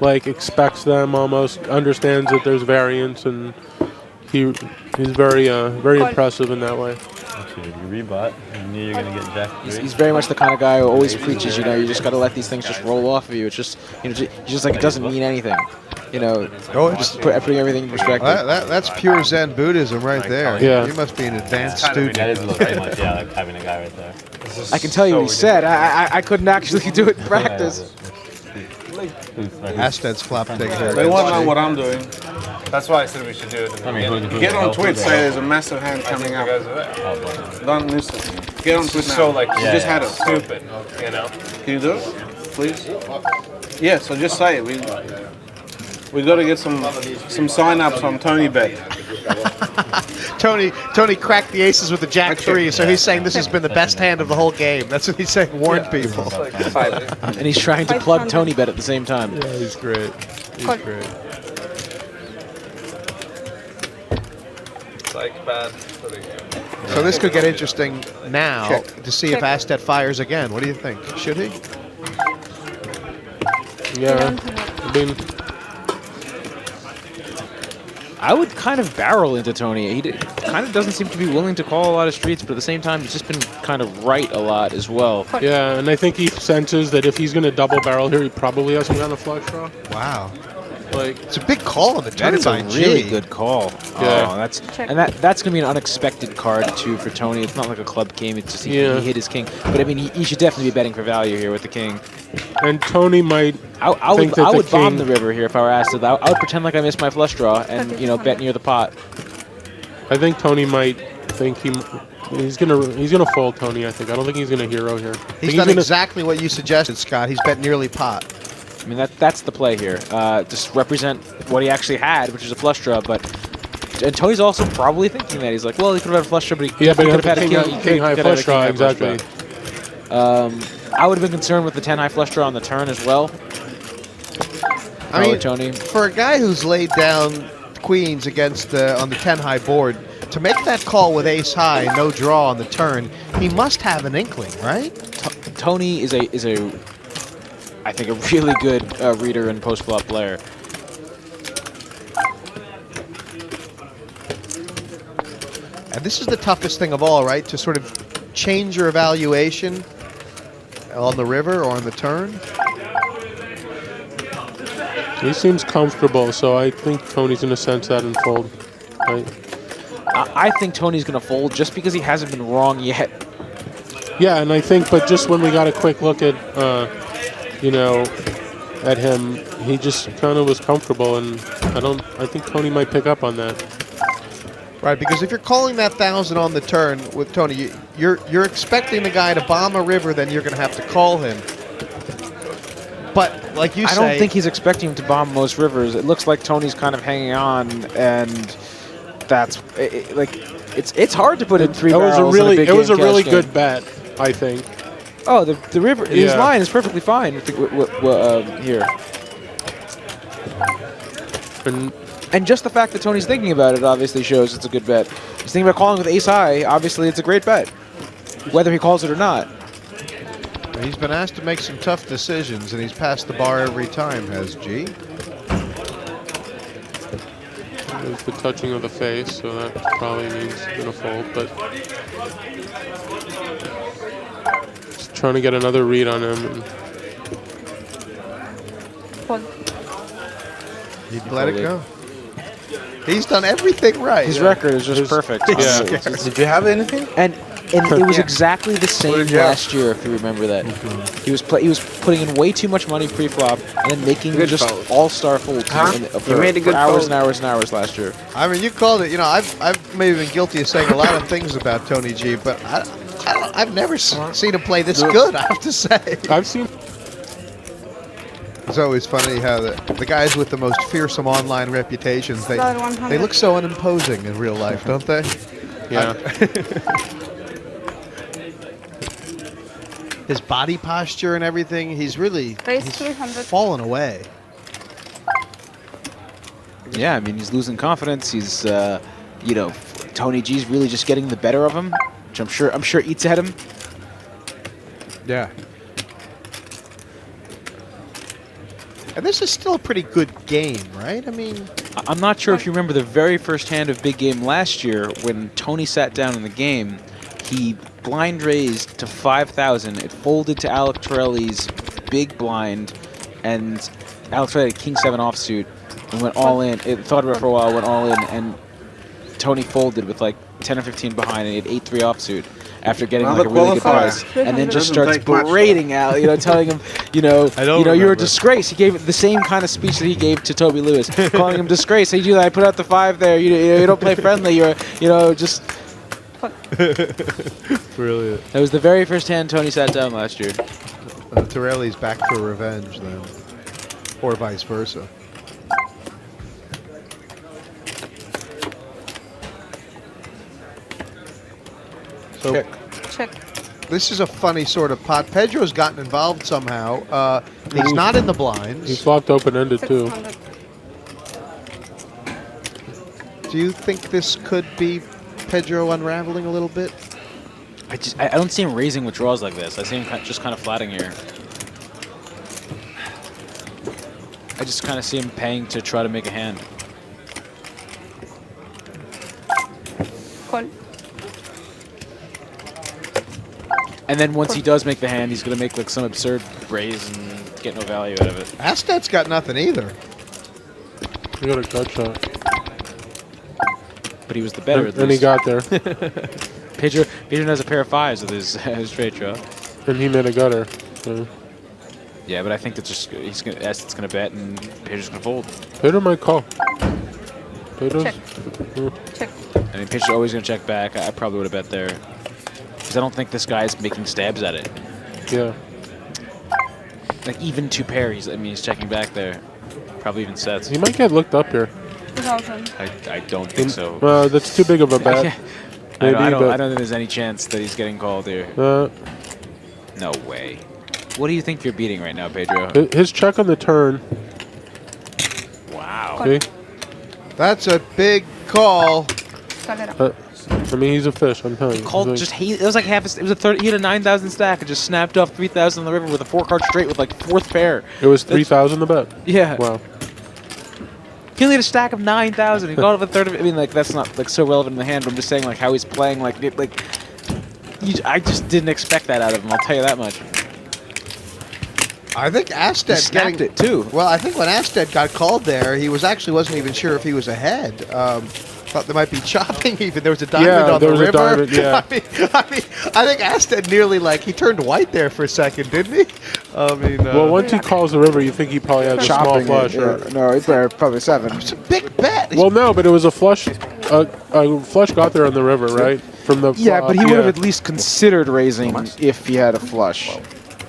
like expects them almost, understands that there's variance, and he's very impressive in that way. Okay, you rebut. You knew you're gonna get jack 3. He's very much the kind of guy who always preaches, you know, you just got to let these things just roll off of you. It's just, you know, just like it doesn't mean anything. You know, just putting everything in perspective. That's pure Zen Buddhism right there. Yeah. You must be an advanced student. That is a little too much, yeah, like having a guy right there. I can tell you what he said. I couldn't actually do it in practice. Asted's flop take here. They want to know what I'm doing. That's why I said we should do it. Get on Twitch, say there's a massive hand coming up. Don't listen. Get on Twitch now. So like, you just had it. Stupid, you know. Can you do it, please? Yeah. So just say it. We got to get some sign-ups on Tony Bet. Tony cracked the aces with the jack 3, so he's saying this has been the best hand of the whole game. That's what he's saying. Warn people. And he's trying to plug Tony Bet at the same time. Yeah, he's great. He's great. Like bad. So this could get interesting now to see if Åstedt fires again. What do you think? Should he? Yeah, I mean, I would kind of barrel into Tony. He kind of doesn't seem to be willing to call a lot of streets, but at the same time, he's just been kind of right a lot as well. yeah, and I think he senses that if he's going to double barrel here, he probably hasn't got a flush draw. Wow. Like, It's a big call on the turn That is a by really G. good call. Yeah. Oh, that's gonna be an unexpected card too for Tony. It's not like a club game. It's just he hit his king. But I mean, he should definitely be betting for value here with the king. and Tony might I think that would the bomb king, the river here if I were asked. I would pretend like I missed my flush draw and bet near the pot. I think Tony might think he's gonna fold Tony. I don't think he's gonna hero here. He's done exactly what you suggested, Scott. He's bet nearly pot. I mean that's the play here. Just represent what he actually had, which is a flush draw. And Tony's also probably thinking that he's like, well, he could have had a flush draw, but he could have had a king high flush draw. Exactly. I would have been concerned with the 10 high flush draw on the turn as well. I mean, Tony, for a guy who's laid down queens against on the 10 high board, to make that call with ace high, no draw on the turn, he must have an inkling, right? Tony is a I think a really good reader and post flop player. And this is the toughest thing of all, right? To sort of change your evaluation on the river or on the turn. He seems comfortable, so I think Tony's gonna sense that and fold. Right? I think Tony's going to fold just because he hasn't been wrong yet. Yeah, and I think, but just when we got a quick look at, at him, he just kind of was comfortable, and I think Tony might pick up on that. Right, because if you're calling that 1,000 on the turn with Tony, you're expecting the guy to bomb a river, then you're going to have to call him. But like you say, I don't think he's expecting him to bomb most rivers. It looks like Tony's kind of hanging on, and that's it's hard to put in three barrels. It was a really good bet, I think. Oh, the river, his line is perfectly fine here. And just the fact that Tony's thinking about it obviously shows it's a good bet. He's thinking about calling with ace high. Obviously, it's a great bet, whether he calls it or not. He's been asked to make some tough decisions, and he's passed the bar every time, has G. There's the touching of the face, so that probably means he's going to fold, but just trying to get another read on him. He'd let it go. He's done everything right. His record is just perfect. Yeah. Did you have anything? And it was exactly the same last year, if you remember that. He was putting in way too much money pre-flop and then making just all-star folds for hours and hours and hours last year. I mean, you called it. You know, I've maybe been guilty of saying a lot of things about Tony G, but I've never seen him play this good, I have to say. I've seen... It's always funny how the guys with the most fearsome online reputations, they look so unimposing in real life, don't they? Yeah. His body posture and everything, he's fallen away. Yeah, I mean, he's losing confidence. He's, Tony G's really just getting the better of him, which I'm sure eats at him. Yeah. And this is still a pretty good game, right? I mean, I'm not sure if you remember the very first hand of big game last year when Tony sat down in the game. He blind raised to 5,000. It folded to Alec Torelli's big blind, and Alex Torelli had King 7 offsuit and went all in. It thought about it for a while, went all in, and Tony folded with like 10 or 15 behind, and he had 8-3 offsuit after getting like a really good price, and then just starts berating Al, telling him, you're a disgrace. He gave the same kind of speech that he gave to Toby Lewis, calling him disgrace. Hey, I put out the 5 there. You don't play friendly. You're, just. Brilliant. That was the very first hand Tony sat down last year. Torelli's back for revenge then, or vice versa. So Check. this is a funny sort of pot. Pedro's gotten involved somehow. He's not in the blinds. He flopped open-ended too. 600. Do you think this could be Pedro unraveling a little bit? I don't see him raising withdrawals like this. I see him just kind of flatting here. I just kind of see him paying to try to make a hand. Call. And then once he does make the hand, he's going to make like some absurd raise and get no value out of it. Åstedt's got nothing either. He got a gut shot. But he was the better at And he least. got there. Pedro has a pair of 5s with his straight draw. And he made a gutter. So Yeah, but I think that's just Åstedt's going to bet and Pedro's going to fold. Pedro might call. Pedro's. Check. Check. I mean, Pedro's always going to check back. I probably would have bet there. Because I don't think this guy's making stabs at it. Yeah. Like even 2 pair, he's checking back there. Probably even sets. He might get looked up here. 2000. I don't think so. That's too big of a bet. I Maybe, don't but think there's any chance that he's getting called here. No way. What do you think you're beating right now, Pedro? his check on the turn. Wow. See? That's a big call. Calera. I mean, he's a fish. I'm telling you. Called He's just it was like half. It was a 30. He had a 9,000 stack and just snapped off 3,000 on the river with a 4-card straight with like 4th pair. It was 3,000 to bet. Yeah. Wow. He only had a stack of 9,000. He got off a third of it. I mean, like that's not like so relevant in the hand. But I'm just saying like how he's playing. I just didn't expect that out of him. I'll tell you that much. I think Åstedt Snapped it too. Well, I think when Åstedt got called there, he wasn't even sure if he was ahead. Thought there might be chopping even. There was a diamond on the river. Diamond, yeah. I think Åstedt nearly he turned white there for a second, didn't he? Well, once he calls the river, you think he probably has a small flush. No, he's there probably 7. It's a big bet. Well, no, but it was a flush. A flush got there on the river, right? From the but he would have at least considered raising if he had a flush.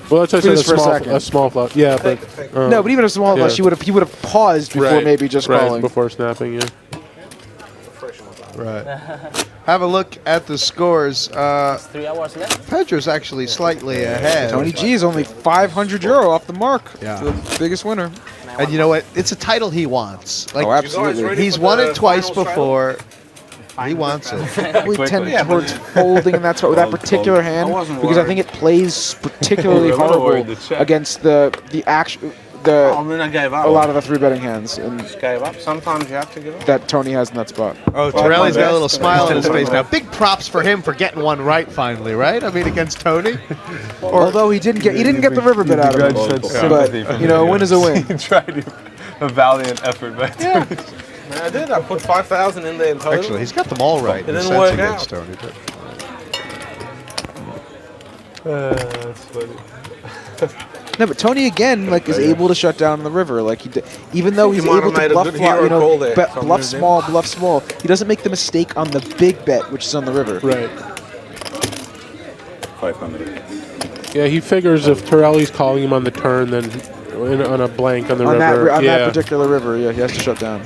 Well, that's what I Just for a said. second. A small flush. Yeah, but No, but even a small flush, he would have paused before maybe just calling. before snapping. Yeah. Right. Have a look at the scores. 3 hours left. Pedro's actually slightly ahead. Tony G is only €500 off the mark. Yeah. The biggest winner. And you know what? It's a title he wants. Oh, absolutely. He's won it twice before. He wants it. We tend towards folding, and that's what with that particular hand, because I think it plays particularly horrible against the I gave up. a lot of the 3-betting hands and Just gave up. Sometimes you have to give up. that Tony has in that spot. Oh, Torelli's got a little smile on his face now. Big props for him for getting one right finally, right? I mean, against Tony. Although he didn't get the river bit out of it, but a win is a win. He tried a valiant effort, but I did. I put 5,000 in there. Actually, he's got them all right. It in a didn't sense work against out. Tony. That's funny. No, but Tony again is able to shut down the river. Even though he's might able have to made a bluff, good hero call there. bluff small. He doesn't make the mistake on the big bet, which is on the river. Right. 500. Yeah, he figures if Torelli's calling him on the turn, then on a blank on the river. That particular river, he has to shut down.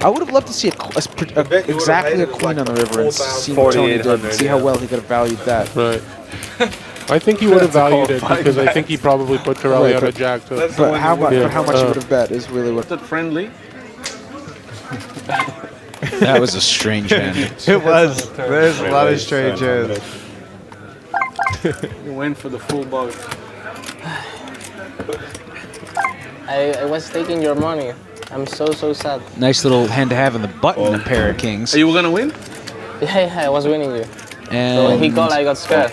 I would have loved to see exactly a queen on the river and see what Tony did, and see how well he could have valued that. Right. I think he would have valued it because I think he probably put Torelli on a jack too. But how much? How much he would have bet is really what. Was it friendly? That was a strange hand. It was. There's a lot of strange hands. You went for the full boat. I was taking your money. I'm so sad. Nice little hand to have in the button, a pair of kings. Are you gonna win? Yeah, I was winning you. And So when he called, I got scared.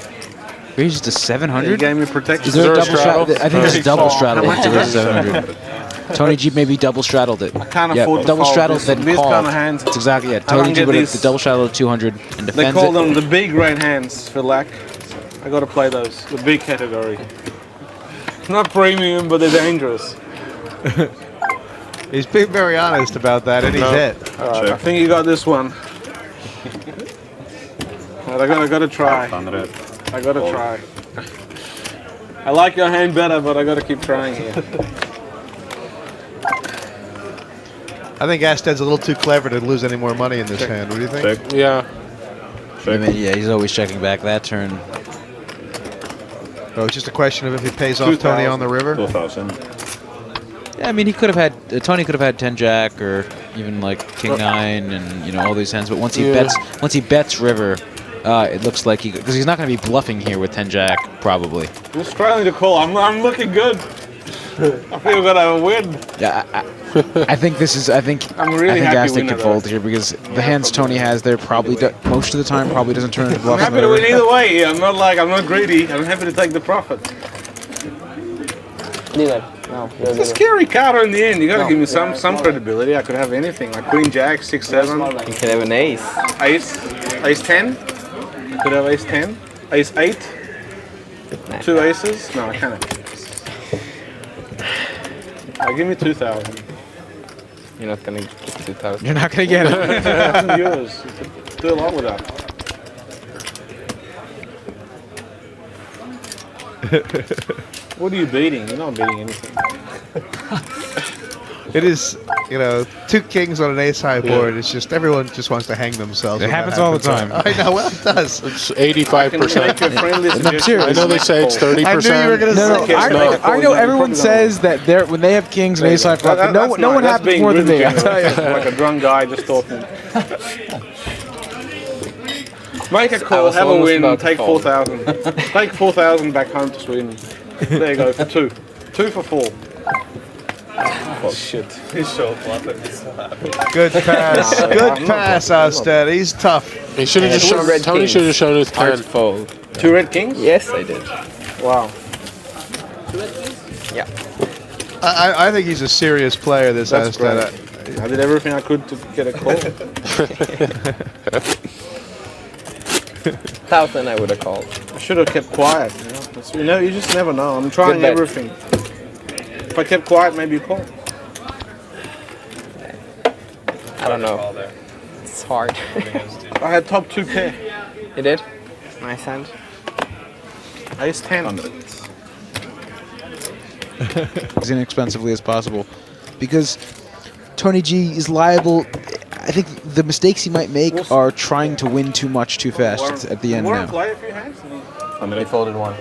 raised to You 700. gave me protection. Is there a there a double straddle? straddle? I think there's a double straddle. How much to is raise that? 700. Tony G maybe double straddled it. I can't Yeah, afford to double fold straddled this. then These called. kind of hands. That's exactly it. I don't Tony G get would have these. the double straddle of 200 and They defends call it. them the big red hands for lack. I gotta play those, the big category. Not premium, but they're dangerous. He's being very honest about that, and he's hit. Alright, I think you got this one. Alright, I gotta try. I gotta try. I like your hand better, but I gotta keep trying here. I think Åsted's a little too clever to lose any more money in this hand. What do you think? Yeah. I mean, yeah, he's always checking back that turn. Oh, it's just a question of if he pays off Tony on the river. 2,000. Yeah, I mean, he could have had Tony could have had 10 Jack or even like King 9 and all these hands. But once he bets river, it looks like because he's not going to be bluffing here with 10 Jack probably. I'm just trying to call. I'm looking good. I feel that I win. Yeah, I think this is. I think really happy Åstedt winner, can though. fold here because the hands Tony has there probably most of the time probably doesn't turn into I'm bluffs. happy to win either way. I'm not greedy. I'm happy to take the profit. Dealer. No, you're It's a scary card in the end. You gotta give me some credibility. I could have anything like Queen Jack, 6, 7, You can have an ace. Ace 10. Could have Ace 10, Ace 8, 2 aces. No, I can't. Give me 2,000. You're not gonna get 2,000. You're not going to get it. 2,000 euros. Do a lot with that. What are you beating? You're not beating anything. It is, 2 kings on an ace-high board. It's just everyone just wants to hang themselves. It when that happens all the happens. time. I know. Well, it does. It's I can make 85%. a friendly suggestion. I know they say it's 30%. I knew you were going to No, say I know everyone says that when they have kings and ace high flop, but no one that's happens being more than really me. I tell you. generous. Like a drunk guy just talking. Make a call, was have a almost win, about to take fold. 4,000. Take 4,000 back home to Sweden. There you go, for 2. 2 for 4. Oh, shit. He's so fluffing. He's so happy. Good pass. Good pass, Åstedt. He's tough. He should have just shown. red Tony kings. should have shown his Hard 10. fold. 2 red kings? Yes, I did. Wow. Yeah. I think he's a serious player, this That's Åstedt. great. I did everything I could to get a call. 1,000 I would have called. I should have kept quiet. You just never know. I'm trying Good bet. everything. If I kept quiet, maybe you call. I don't know. It's hard. I had top 2 pair. You did? Nice hand. Ace 10. As inexpensively as possible, because Tony G is liable. I think the mistakes he might make are trying to win too much too fast at the end Want to now. play a few hands? He folded one.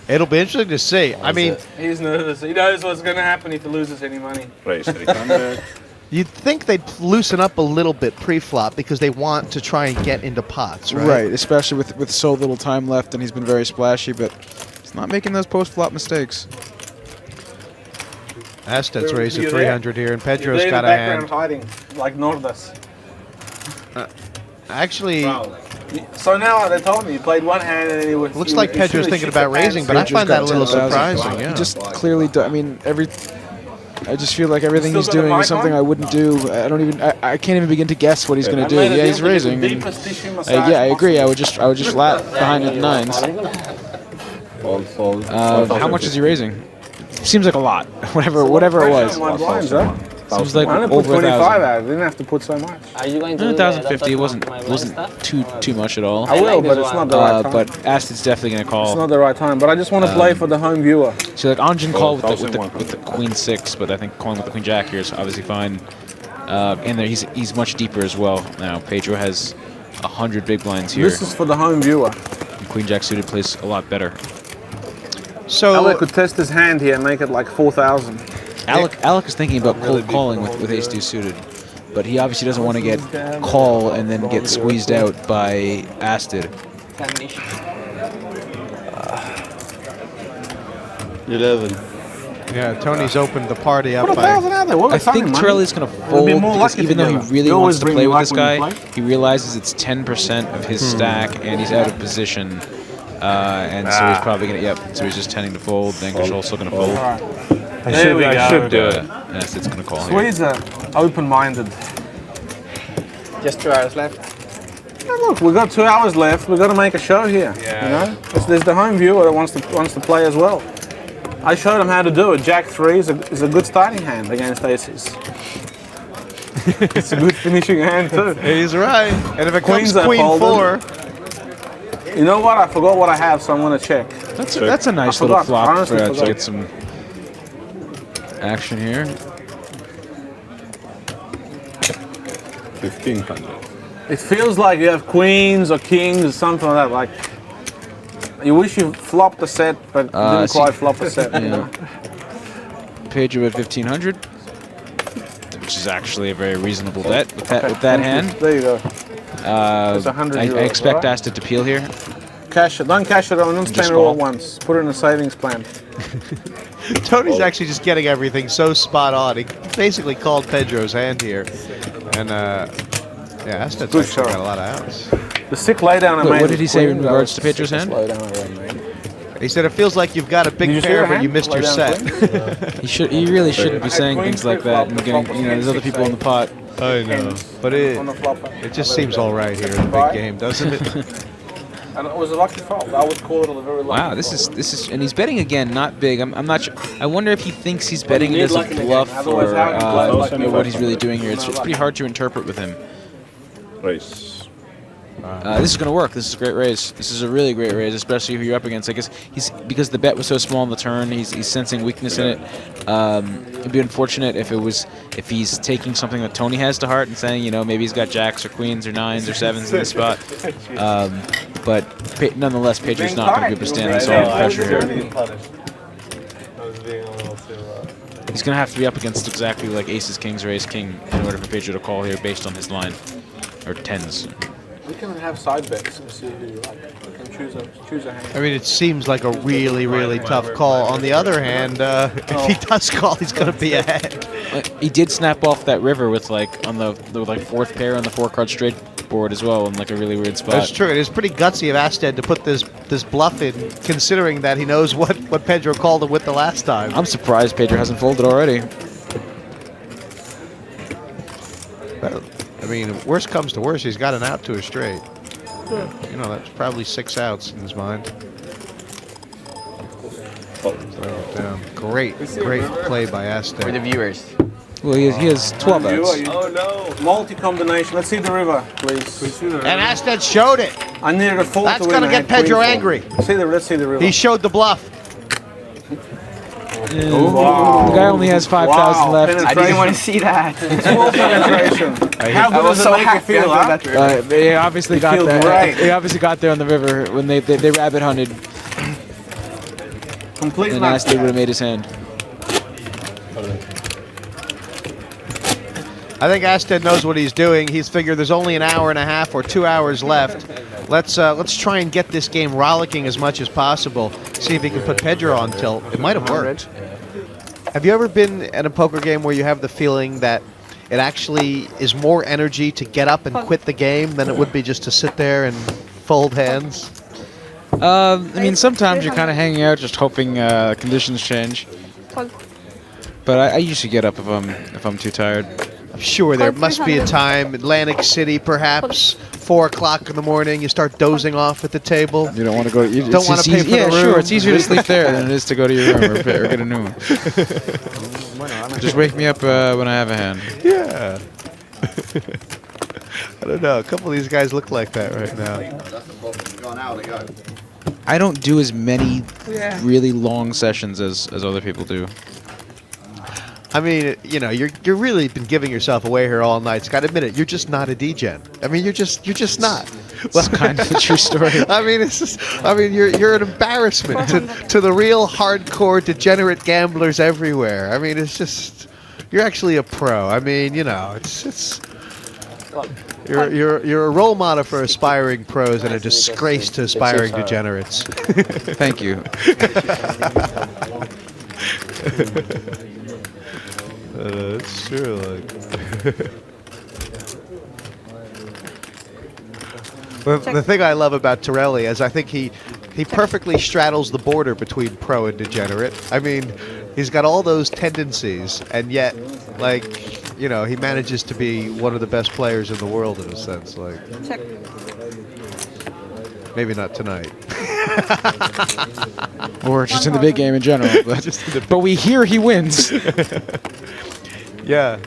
It'll be interesting to see. I mean, He's nervous. He knows what's going to happen if he loses any money. Raise 300. you'd think they'd loosen up a little bit pre-flop because they want to try and get into pots, right? Right, especially with so little time left, and he's been very splashy, but he's not making those post-flop mistakes. Åsted's raised to You're 300 here, and Pedro's They're in got the a background hand. hiding, like Nordas. Actually, So now they told me he played one hand and then he was. looks like Pedro's thinking about raising, but I Pedro's find that a got little 10,000. surprising. He Yeah. just clearly, I mean, I just feel like everything Still he's got the doing mic is something on? I wouldn't do. I can't even begin to guess what he's going to do. Yeah, he's raising. and- yeah, I agree. I would just flat behind the 9s. Fold. How much is he raising? Seems like a lot. whatever it was. Seems like I only over put 25 1,000. out. I didn't have to put so much. Are you going to do 1,050 the wasn't too much at all. I will, like but this it's one. not the right time. But Åsted's definitely going to It's call. not the right time. But I just want to play for the home viewer. So like Anjin called with the 1,100. Queen 6, but I think calling with the Queen Jack here is obviously fine. And there he's much deeper as well now. Pedro has 100 big blinds here. This is for the home viewer. Queen Jack suited plays a lot better. So Alec could test his hand here and make it like 4,000. Alec is thinking about cold calling with ace 2 suited, but he obviously doesn't want to get call and then get squeezed out by Åstedt. 11. Yeah, Tony's opened the party up Put by. 1,000 out there. What are I we talking think money? Torelli's going to We'll fold be more because lucky even though he together. really You wants always to bring play me with luck this when you guy, play? he realizes it's 10% of his stack and he's out of position. And so he's probably going to, so he's just tending to fold. Then Control's still going to fold. There we go. should do it. Yes, it's going to call here. Swedes are open-minded. Just 2 hours left. Yeah, look, we've got 2 hours left. We've got to make a show here. Yeah. You know, there's the home viewer that wants to play as well. I showed him how to do it. Jack 3 is a good starting hand against aces. It's a good finishing hand too. He's right. And if it Queens comes are Queen folded. 4, You know what? I forgot what I have, so I'm going to check. That's a nice I little forgot. flop Honestly to forgot. get some action here. 1500. It feels like you have queens or kings or something like that. Like you wish you flopped a set, but didn't quite flop a set. You know? Pedro at 1500, which is actually a very reasonable bet with that hand. There you go. It's 100 I euros, expect right? Åstedt to peel here. Cash it. Don't cash it. Don't spend Just it all call. at once. Put it in a savings plan. Tony's actually just getting everything so spot on. He basically called Pedro's hand here. And, yeah, Åsted's Good actually shot. got a lot of outs. The sick laydown I made. What did he with say in queen, regards that to Pedro's hand? Slow down already, mate. He said it feels like you've got a big Did you see pair, your but hand? you missed your Lay down set. He really shouldn't be saying things like that and getting, there's other people in the pot. I know. But on the flopper. it just seems all right here in the big game, doesn't it? And it was a lucky fold. I would call it a very lucky Wow, this is, and he's betting again, not big. I'm not sure. I wonder if he thinks he's betting it as a bluff or what he's really doing here. It's pretty hard to interpret with him. Race. This is going to work. This is a great raise. This is a really great raise, especially who you're up against. I guess because the bet was so small on the turn, he's sensing weakness in it. It'd be unfortunate if he's taking something that Tony has to heart and saying, maybe he's got jacks or queens or nines or sevens in this spot. But nonetheless, Pedro's not going to be able to stand this all the pressure here. He's going to have to be up against exactly like aces, kings, or ace, king in order for Pedro to call here based on his line, or tens. We can have side bets and see who you like. We can choose a hand. I mean, it seems like a really, really tough call. On the other hand, if he does call, he's going to be ahead. He did snap off that river with on the fourth pair on the 4-card straight board as well in a really weird spot. That's true. It is pretty gutsy of Åstedt to put this bluff in, considering that he knows what Pedro called him with the last time. I'm surprised Pedro hasn't folded already. Well, I mean, worst comes to worst, he's got an out to a straight. That's probably 6 outs in his mind. Down. Great play by Åstedt. For the viewers. Well, he has 12 outs. Oh no! Multi-combination. Let's see the river, please. And Åstedt showed it. I needed a fold That's to win. gonna I get had queen Pedro fold. angry. Let's see the river. He showed the bluff. Wow. The guy only has 5,000 left. I didn't want to see that. Full penetration. How I good was does so it make you happy feel, after huh? that river. They obviously got feels there. great. They obviously got there on the river when they rabbit hunted, Complete and match. Åstedt would have made his hand. I think Åstedt knows what he's doing. He's figured there's only an hour and a half or 2 hours left. Let's try and get this game rollicking as much as possible. See if he can put Pedro on tilt. It might have worked. Have you ever been at a poker game where you have the feeling that it actually is more energy to get up and quit the game than it would be just to sit there and fold hands? I mean, sometimes you're kind of hanging out, just hoping conditions change. Fold. But I usually get up if I'm too tired. I'm sure there must be a time, Atlantic City perhaps, 4 o'clock in the morning, you start dozing off at the table. You don't want to go. You Don't wanna pay for the Yeah, room. sure. It's easier to sleep there than it is to go to your room or get a new one. Just wake me up when I have a hand. Yeah. I don't know. A couple of these guys look like that right now. I don't do as many really long sessions as other people do. I mean, you're really been giving yourself away here all night. Scott, admit it. You're just not a degen. I mean, you're just not. It's kind of a true story. I mean, you're an embarrassment to the real hardcore degenerate gamblers everywhere. I mean, it's just you're actually a pro. I mean, it's you're a role model for aspiring pros and a disgrace to aspiring degenerates. Thank you. It's true. Like. The thing I love about Torelli is I think he perfectly straddles the border between pro and degenerate. I mean, he's got all those tendencies, and yet, like, you know, he manages to be one of the best players in the world in a sense. Like, Check. maybe not tonight. Or just in the big game in general. But we hear he wins. Yeah.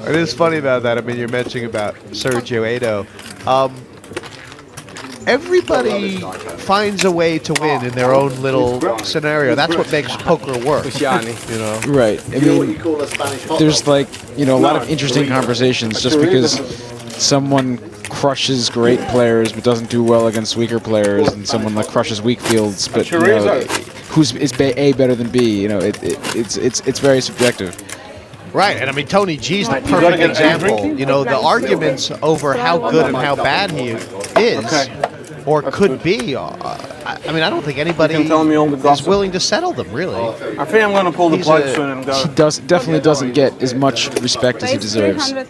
It is funny about that. I mean, you're mentioning about Sergio Ado. Everybody finds a way to win in their own little scenario. That's what makes poker work. You know? Right. I mean, there's like, you know, a lot of interesting conversations just because someone crushes great players but doesn't do well against weaker players, and someone like crushes weak fields but, you know, who's A better than B, you know, it's very subjective. Right, and I mean, Tony G's the perfect example. You know, the arguments over how good and how bad he is, or could be, I mean, I don't think anybody is willing to settle them, really. I think I'm going to pull the plug soon and go. He definitely doesn't get as much respect as he deserves. 300.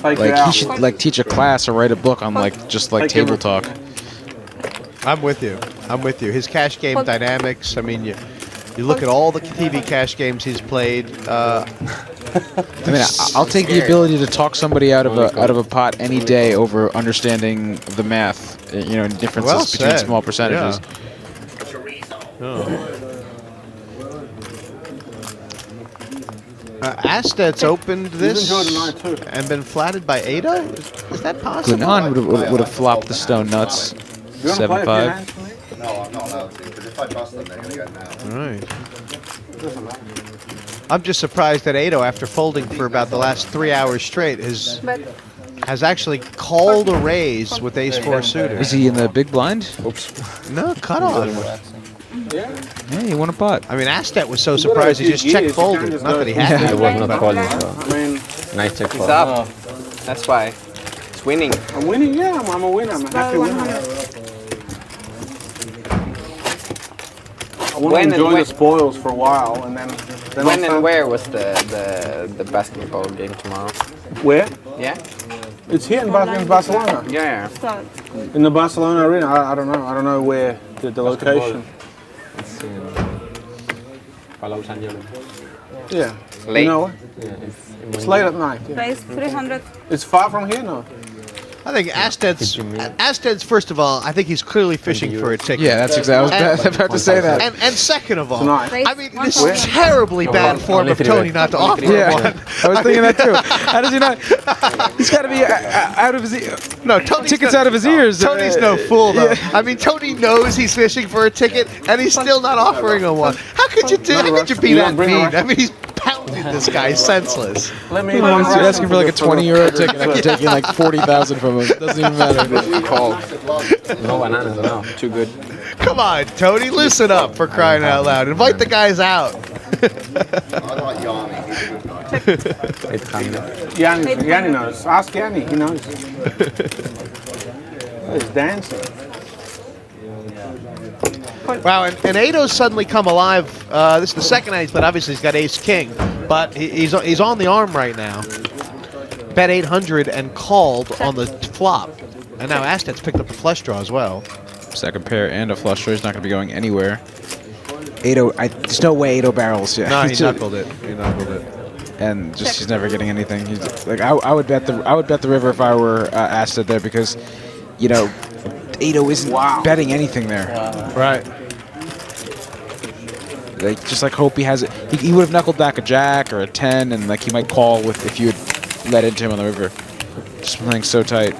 Like, he should like teach a class or write a book on like just like table talk. I'm with you. I'm with you. His cash game dynamics. I mean, you look at all the TV cash games he's played. I mean, I'll take the ability to talk somebody out of a pot any day over understanding the math. You know, differences between small percentages. Åstedt's opened this and been flatted by Ado? Is that possible? Gunan would have flopped the stone nuts. 7-5. No, I'm not allowed to, because if I trust them, they're going to go now. All right. I'm just surprised that Ado, after folding for about the last 3 hours straight, has actually called a raise with ace-4 suited. Is he in the big blind? Oops. No, cut off. Yeah, he won a pot. I mean, Åstedt was so surprised he just check folded. Not that he had I to. was not calling, so. Nice check He's fold. up. That's why. It's winning. I'm winning, yeah, I'm a winner. I'm a happy winner. I want to enjoy the spoils for a while, and then when and where was the basketball game tomorrow? Where? Yeah? It's here in Barcelona. Yeah. In the Barcelona arena. I don't know. I don't know where the location. It's in Palau San Jordi. Yeah. Late. You know, Yeah, it's late at night. Yeah. Raise 300. It's far from here, no? I think Åstedt's, first of all, I think he's clearly fishing for a ticket. Yeah, that's exactly. I was about to say that. And second of all, Tonight. I mean, this is terribly bad form of Tony not to offer Yeah, one. I was thinking that too. How does he not? He's got to be out of his No, Tony's tickets out of his ears. Tony's no fool, though. I mean, Tony knows he's fishing for a ticket, and he's still not offering him one. How could you do? How could you be that mean? I mean, he's pounded this guy senseless. Let me. He's asking for like a €20 ticket after taking like 40,000 from him. Doesn't even matter. Call. No bananas, no. Too good. Come on, Tony, listen up for crying out loud. Invite the guys out. I like Yanni, he's a good guy. Yanni knows. Ask Yanni. He knows. He's dancing. Wow, and Ado's suddenly come alive. This is the second night, but obviously he's got ace-king. But he's on the arm right now. Bet 800 and called on the flop. And now Åstedt's picked up the flush draw as well. Second pair and a flush draw. He's not going to be going anywhere. Ado, there's no way Ado barrels. Yeah. No, he knuckled it. He knuckled it. And just he's never getting anything. He's like I would bet the river if I were Åstedt there, because, you know, Ado isn't betting anything there. Right. Like, just like hope he has it. He would have knuckled back a jack or a 10, and like he might call with if you had let into him on the river. Just playing so tight.